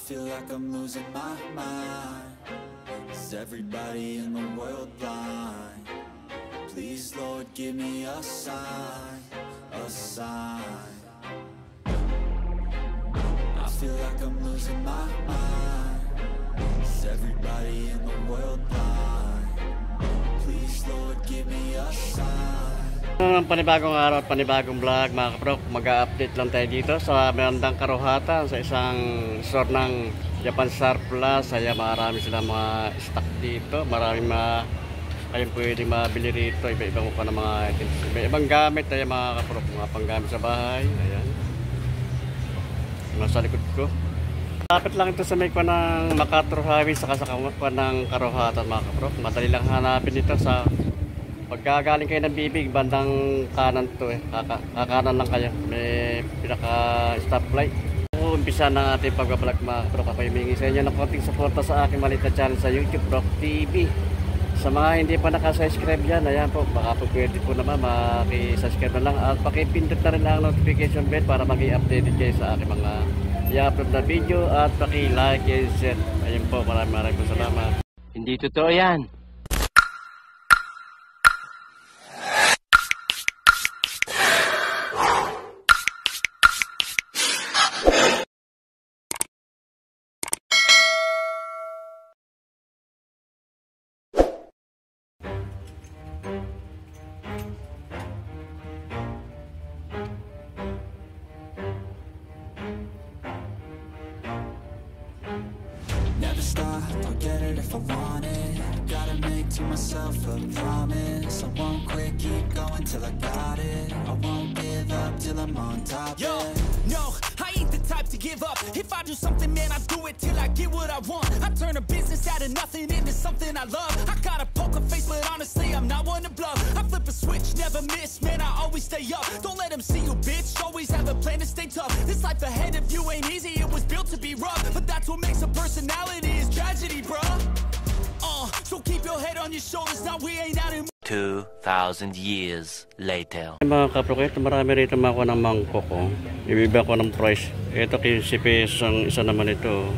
feel like I'm losing my mind. Is everybody in the world blind? Please, Lord, give me a sign, a sign. I feel like I'm losing my mind. Is everybody in the world blind? Please, Lord, give me a sign. Panibagong araw at panibagong vlog mga kaprok. Mag-update lang tayo dito sa Bandang Karuhatan sa isang store ng Japan Star Plus. Kaya marami silang mga stock dito. Maraming kayong pwede mabili rito. Iba-ibang pa ng mga items. Iba-ibang gamit tayo mga kaprok. Mga panggamit sa bahay. Ayan. Nasa likod ko. Lapit lang ito sa may kwa ng MacArthur Highway saka sa kwa ng Karuhatan mga kaprok. Madali lang hanapin dito sa pagkagaling kayo ng Bibig, bandang kanan to kakanan lang kayo, may pinaka stoplight. Umpisa na ating pagbablog mga kaprok. Ako humingi sa inyo ng konting suporta sa aking maliit na channel sa YouTube, Rock TV. Sa mga hindi pa nakasubscribe yan, ayan po, baka po pwede po naman makisubscribe na lang at pakipindot na rin ang notification bell para mag-i-updated kayo sa aking mga i-upload na video at paki-like and share. Ayun po, maraming po salamat. Hindi totoo yan. Never stop, I'll get it if I want it. Gotta make to myself a promise. I won't quit, keep going till I got it. I won't give up till I'm on top. Yo, no, I ain't the type to give up. If I do something, man, I do it till I get what I want. I turn a business out of nothing into something I love. I got a poker face, but honestly, I'm not one to bluff. I flip a switch, never miss, man, I always stay up. Don't let them see you, bitch, always have a plan to stay tough. This life ahead of you ain't easy, it was built to be rough. But that's what makes a personality, is tragedy, bruh. So keep your head on your shoulders, now we ain't out in 2,000 years later. Mga kaprok, ito marami rito makuha ng mangkok. Ibibigyan ko ng price. Ito 15 pesos ang isa naman ito.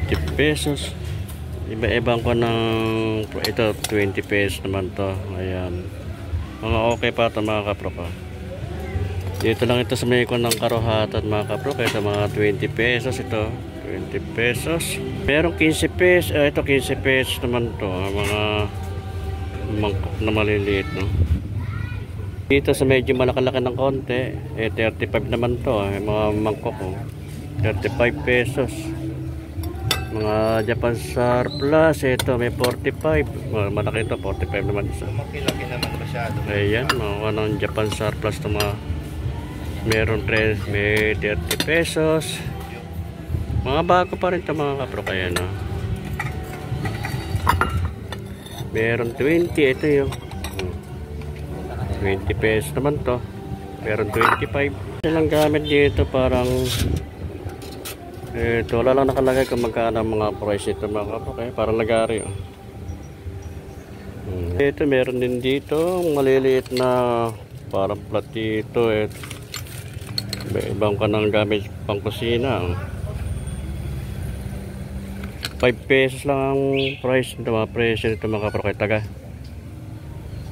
50 pesos. Iba-ibang ko ng ito 20 pesos naman to. Ayan. Mga okay pa ito mga kaprok. Dito lang ito sa may ko ng Karuhatan mga kaprok. Ito mga 20 pesos ito. 20 pesos. Merong 15 pesos. Ito 15 pesos naman to. Mga mangkok na maliliit, no? Dito sa medyo malaki-laki ng konti, 35 naman to. Mga mangkok, 35 pesos. Mga Japan Star Plus, ito may 45. Malaki ito, 45 naman isa. Malaki naman masyado. Ayan, mga ng Japan Star Plus ito mga meron 3, may 30 pesos. Mga bago pa rin ito mga kaprok. Ayan, no? Meron 20, ito yung 20 pesos naman to. Meron 25. Silang gamit dito parang ito, wala lang nakalagay kung magkano mga price ito mga kaprok. Parang lagari. Ito meron din dito maliliit na parang platito. Ibang ka ng gamit pang kusina. 5 pesos lang ang price nito, mga presyo nito mga kaprok.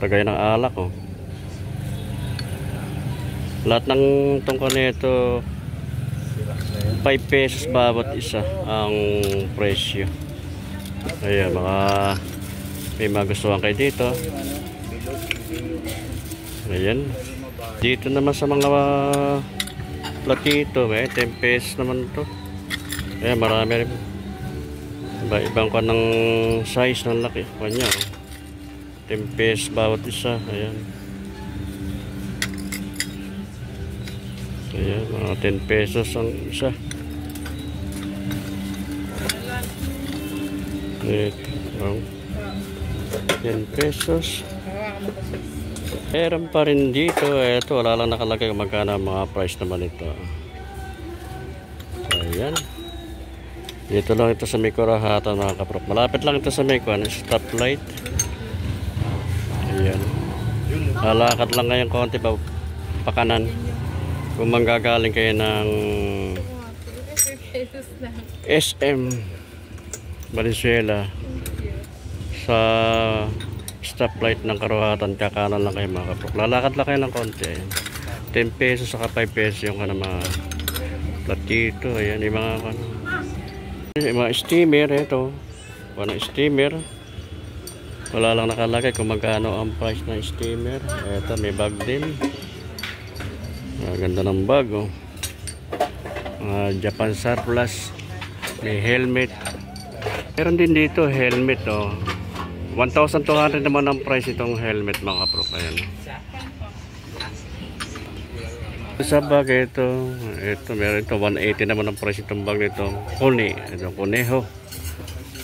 Tagay ng alak. Lahat ng tungkol nito 5 pesos bawat isa ang presyo. Ayan, may magustuhan kayo dito. Ayan. Dito naman sa mga platito, may 10 pesos naman ito. Ayan, marami rin. Ibang ka ng size ng laki kanya. 10 pesos bawat isa. Ayan. Ayan, mga 10 pesos ang isa. Ito, 10 pesos. Meron pa rin dito. Ito, wala lang nakalagay kung magkano mga price naman ito. Ayan. Dito lang ito sa may Karuhatan mga kaprok. Malapit lang ito sa may stoplight. Ayan. Lalakad lang ngayong konti pa pakanan. Kung manggagaling kayo ng SM Valenzuela sa stoplight ng Karuhatan. Kakanan lang kayo mga kaprok. Lalakad lang kayo ng konti. 10 pesos saka 5 pesos yung mga platito. Ayan yung mga steamer. Ito steamer. Wala lang nakalagay kung magkano ang price ng steamer. Ito may bag din. Ganda ng bag, oh. Japan surplus. May helmet. Meron din dito helmet, oh. 1,200 naman ang price itong helmet mga kaprok. Ayan. Sa bag ito meron ito 180 naman ang price itong bag nito. Ito Conejo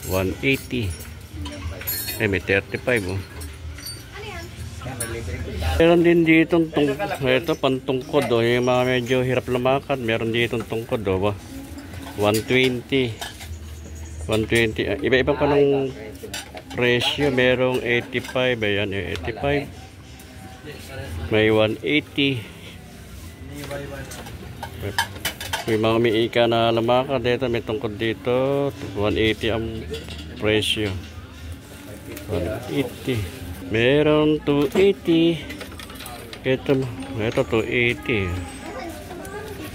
180. May 35, oh. Meron din dito ito pantungkod, oh. Yung mga medyo hirap lumakad, meron dito tungkod, oh. 120. Iba-iba pa ng presyo. Merong 85. Ayan, 85. May 180. May mga umiika na lumakad. Dito may tungkod dito. 180 ang presyo. 180. Meron 280. Ito 280.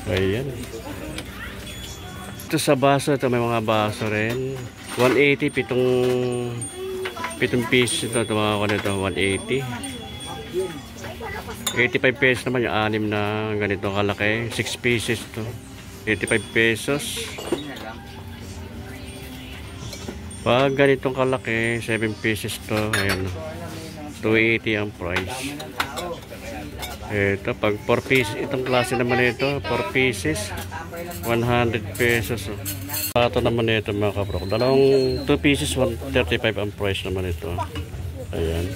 Ayan. Ito sa baso, ito may mga baso rin. 180, pitong piece ito mga kanito, 180. 85 pesos naman yung 6 na ganito kalaki. 6 pieces to. 85 pesos. Pag ganitong kalaki, 7 pieces to. Ayan. 280 ang price. Ito, pag 4 pieces, itong klase naman ito, 4 pieces, 100 pesos. Ito naman ito mga kaprok. Dalawang 2 pieces, 135 ang price naman ito. Ayan.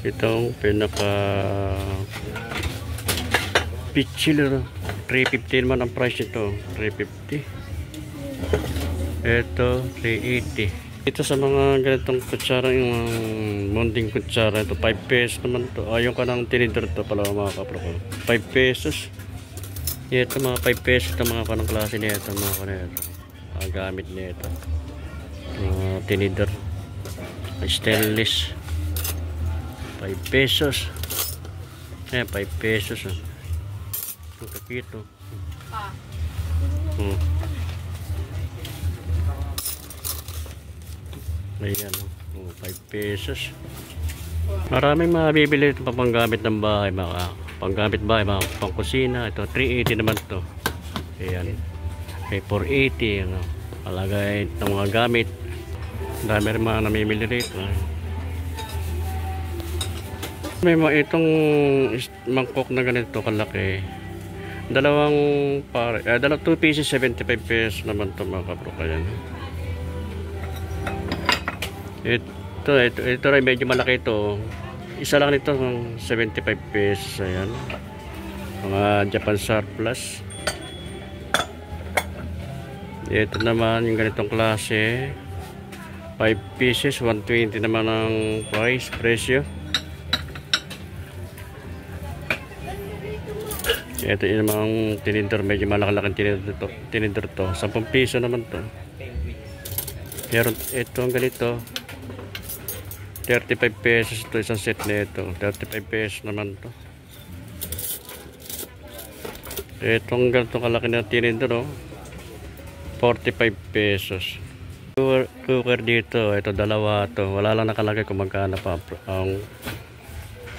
Itong pinaka pichil, 350 naman ang price ito. 350. Ito, 380. Ito sa mga ganitong kutsara, yung mounting kutsara, ito 5 pesos naman to. Ayaw ka ng tinidor to pala mga kaprok. 5 pesos. Ito mga 5 pesos ito mga kanong klase nito mga kanito. Gamit nito. Tinidor. Stainless. 5 pesos. Ayan, 5 pesos. Ito kapito. Ayan, 5 pesos. Maraming mabibili ito pa panggamit ng bahay, mga panggamit bahay, mga pangkusina. Ito 380 naman to. Ayan. Okay, 480 ano. Alagay ng mga gamit. Dami rin mga namimili rito. May mga itong mangkok na ganito kalaki. Dalawang 2 pieces 75 pesos naman to mga kaprok. Ayan. Ito rin medyo malaki ito. Isa lang nito 75 pesos. Ayan. Mga Japan surplus. Ito naman yung ganitong klase. 5 pieces 120 naman ang presyo. Ito yung mga tinidor, medyo malaki-laking tinidor to. 10 piso naman to. Pero ito ang ganito 35 pesos ito, isang set na ito. 35 pesos naman to. Itong ganito kalaki na tinidor, 45 pesos. Cooker dito, ito dalawa to. Wala lang nakalagay kung magkano pa ang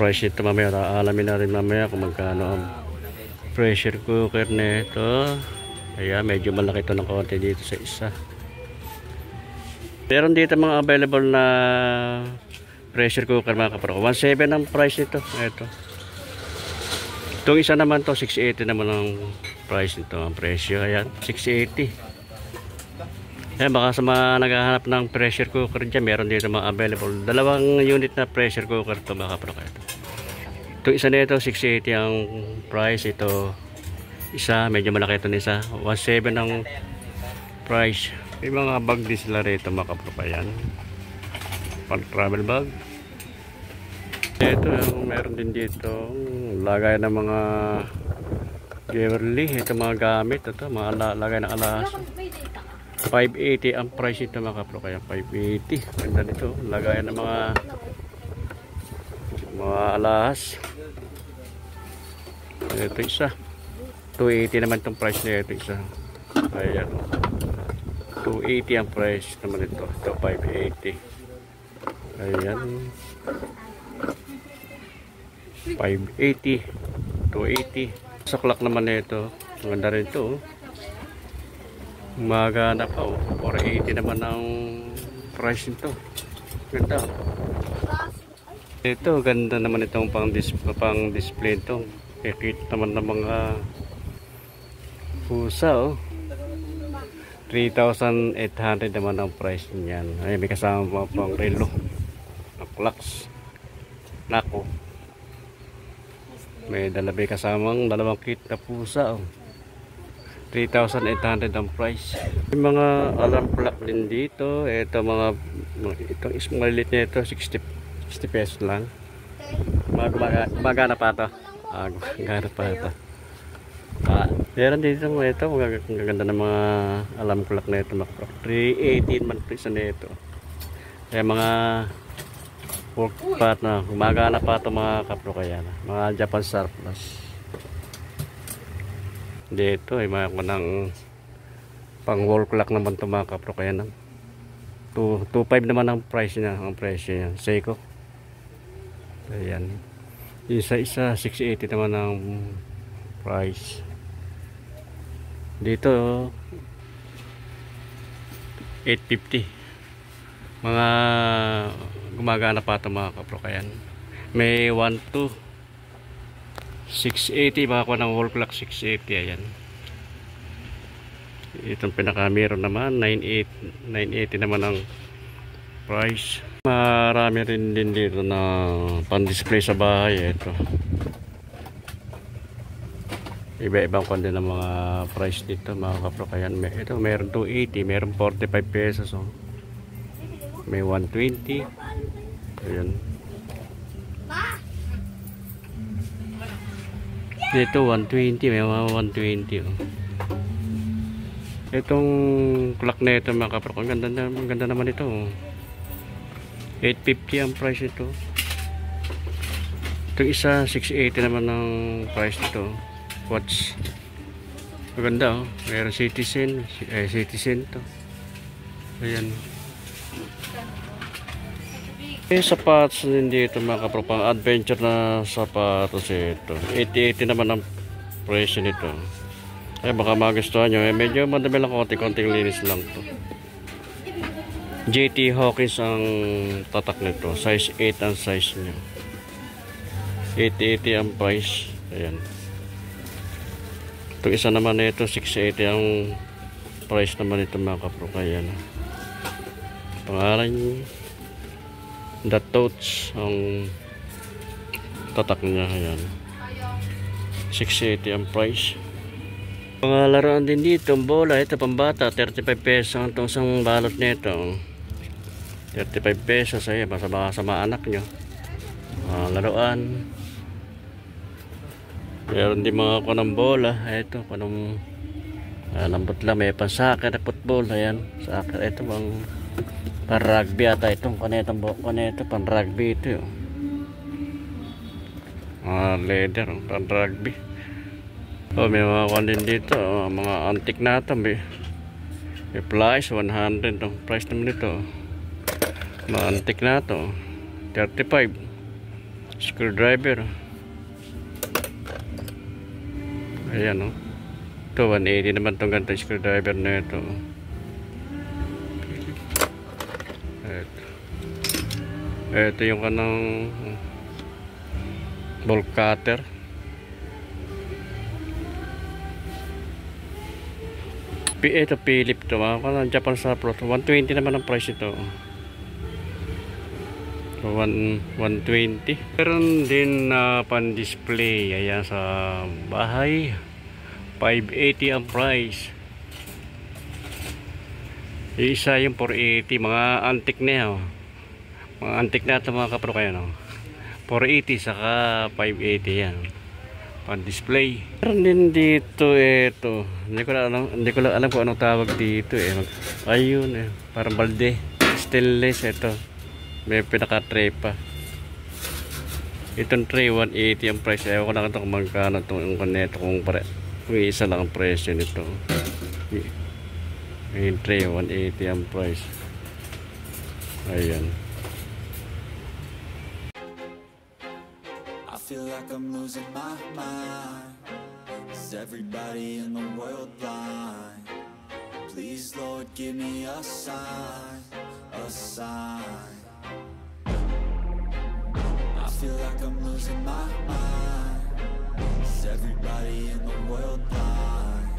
price ito. Mamaya alamin na rin mamaya kung magkano ang pressure cooker na ito. Ayan, medyo malaki ito ng konti dito sa isa. Meron dito mga available na pressure cooker mga kaprok. 1.7 ang price nito. Ito. Itong isa naman to 680 naman ang price nito. Ang presyo. Ayan, 680. Ayan, baka sa mga naghahanap ng pressure cooker dyan, meron dito mga available. Dalawang unit na pressure cooker ito mga kaprok. Itong isa nito 680 ang price. Ito isa, medyo malaki ito nisa. 1.7 ang price. May mga bag din sila rito mga kaprok. Ayan, pang travel bag. Ito, meron din dito lagay ng mga Beverly, ito mga gamit, ito mga lagay ng alahas. 580 ang price ito mga kapro, kaya 580. Ganda nito, lagayan ng mga alahas. Ito isa 280 naman itong price niya. Ito isa, ayan, 280 ang price naman ito. Ito 580. Ayan, 580, 280. Sa clock naman nito, maganda rin ito. Maganda pa, 480 naman ang price nito. Ganda. Ito, ganda naman itong pang display ito. Kikit naman ng mga pusa, 3,800 naman ang price niyan. Ay, may kasama pang relo ng clocks. Nako, may dalabi kasamang dalawang kit na pusa, 3,800 ang price. May mga alarm clock din dito. Ito itong maliit niya ito, 60 pesos lang. Magana pa ito. Gumagana pa ito. Meron dito ito, magaganda ng mga alarm clock na ito. 318 man price na ito. Kaya mga work part na gumagana pa ito mga kapro, kaya mga Japan surplus. Dito ay mga ng pang wall clock naman ito mga kapro, kaya 2.5 naman ang price niya, Seiko. Ayan, isa 680 naman ang price. Dito 850, mga gumagana pa ito mga kapro, kaya may 680, baka ng wall clock 680. Ayan, itong pinaka meron naman 980 naman ang price. Marami rin din dito na pan display sa bahay. Ito iba-ibang kundi ng mga price dito mga kapro, kaya ito meron 280, meron 45 pesos, may 120. Ayan, dito 120, may mga 120. Itong clock na ito mga kapro, ang ganda naman ito. 850 ang price ito. Itong isa 680 naman ang price nito. Watch, maganda, mayroon Citizen to. Ayan, sapatos din dito mga kapro, pang adventure na sapatos ito. 80 naman ang presyo nito. Baka magustuhan nyo, medyo madami lang, konting linis lang to. JT Hawkins ang tatak nito, size 8 ang size nyo. 880 ang price. Ayan, itong isa naman nito 680 ang price naman ito mga kapro, kaya pangalan The Touch ang tatak niya. Ayan, 680 ang price. Mga laruan din dito, bola, ito pambata, 35 pesos ang itong isang balot nito. 35 pesos, ay basta baka sa mga anak nyo. Laruan. Meron din mga kunang bola. Ito, kunang lambot lang, may pansakit na football. Ayan, sakit. Ito bang pan rugby ata itong kanetang ito, pan rugby ito. Leather, pan rugby. May mga kunin dito, mga antique na ito. May price 100 ang price naman ito. Mga antique na ito 35. Screwdriver. Ayan, ito 180 naman itong ganito screwdriver na ito. Ito yung kanang ball cutter. Ito Philip to, mga Japan surplus. 120 naman ang price ito. 120. Meron din na pan display. Ayan, sa bahay 580 ang price. Isa yung 480, mga antique na yan. Mga antique na ito mga kapro, kaya 480 saka 580 yan. Pan-display. Meron din dito ito. Hindi ko lang alam kung anong tawag dito eh. Ayun eh. Parang balde. Stainless ito. May pinaka-tray pa. Itong tray 180 ang price. Ewan ko lang ito kung magkano itong neto kung isa lang ang presyo nito. Yung tray 180 ang price. Ayan. I feel like I'm losing my mind. Is everybody in the world blind? Please, Lord, give me a sign, a sign. I feel like I'm losing my mind. Is everybody in the world blind?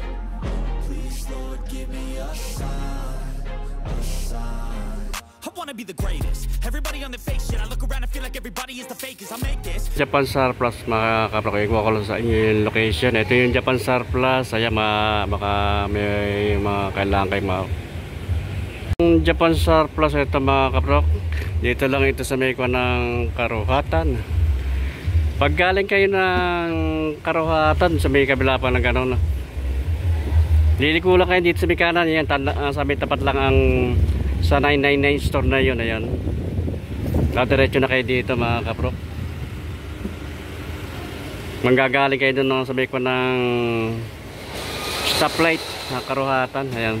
Please, Lord, give me a sign, a sign. I wanna be the greatest. Everybody on the fake shit. I look around and feel like everybody is the fakest. I make this. Japan Surplus, mga kapro, ikuha ko lang sa inyo yung location. Ito yung Japan Surplus. Ayan, baka may mga kailangan kayo yung Japan Surplus, ito mga kapro. Dito lang ito sa may kuha ng Karuhatan. Pag galing kayo ng Karuhatan, sa may kabila pa ng gano'n, liliko lang kayo dito sa may kanan. Yan, sa may tapat lang ang sa 999 store na yun. Ayan, diretso na kayo dito mga kapro. Manggagaling kayo doon sa may ko ng stoplight na Karuhatan. Ayan,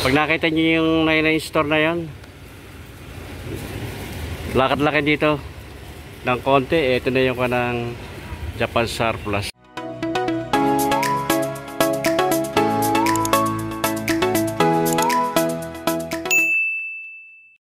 pag nakita nyo yung 999 store na yun, lakad-lakad dito ng konti. Ito na yung kanang Japan Surplus.